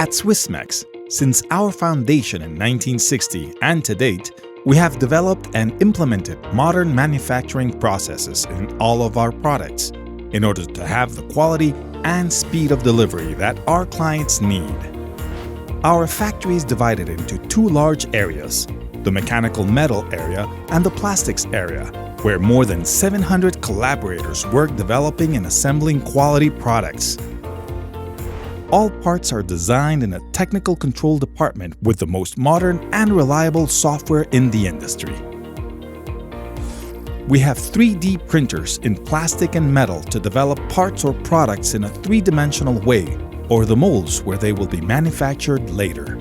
At Swissmex, since our foundation in 1960 and to date, we have developed and implemented modern manufacturing processes in all of our products in order to have the quality and speed of delivery that our clients need. Our factory is divided into two large areas, the mechanical metal area and the plastics area, where more than 700 collaborators work developing and assembling quality products. All parts are designed in a technical control department with the most modern and reliable software in the industry. We have 3D printers in plastic and metal to develop parts or products in a three-dimensional way, or the molds where they will be manufactured later.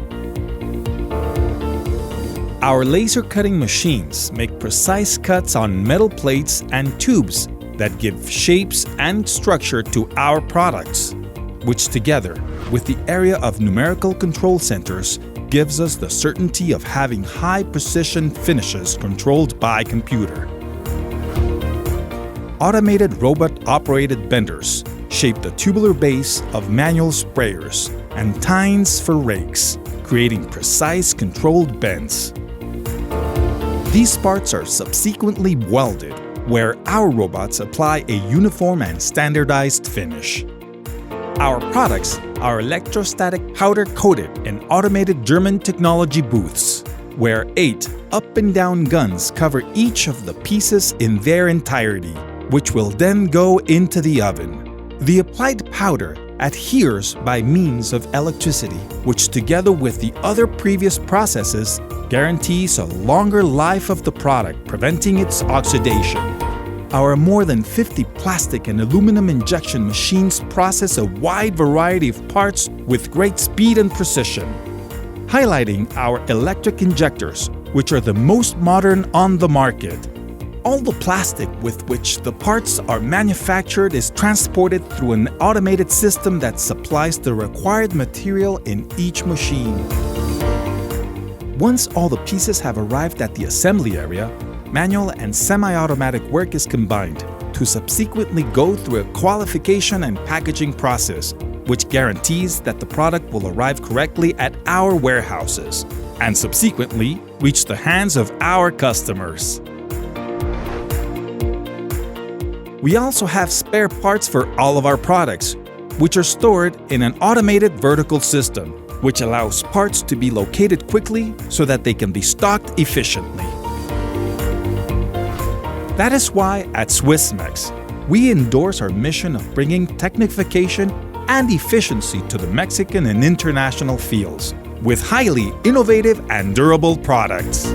Our laser cutting machines make precise cuts on metal plates and tubes that give shapes and structure to our products, which together with the area of numerical control centers gives us the certainty of having high-precision finishes controlled by computer. Automated robot-operated benders shape the tubular base of manual sprayers and tines for rakes, creating precise controlled bends. These parts are subsequently welded, where our robots apply a uniform and standardized finish. Our products are electrostatic powder-coated in automated German technology booths, where 8 up and down guns cover each of the pieces in their entirety, which will then go into the oven. The applied powder adheres by means of electricity, which together with the other previous processes guarantees a longer life of the product, preventing its oxidation. Our more than 50 plastic and aluminum injection machines process a wide variety of parts with great speed and precision, highlighting our electric injectors, which are the most modern on the market. All the plastic with which the parts are manufactured is transported through an automated system that supplies the required material in each machine. Once all the pieces have arrived at the assembly area, manual and semi-automatic work is combined to subsequently go through a qualification and packaging process, which guarantees that the product will arrive correctly at our warehouses and subsequently reach the hands of our customers. We also have spare parts for all of our products, which are stored in an automated vertical system, which allows parts to be located quickly so that they can be stocked efficiently. That is why at Swissmex, we endorse our mission of bringing technification and efficiency to the Mexican and international fields with highly innovative and durable products.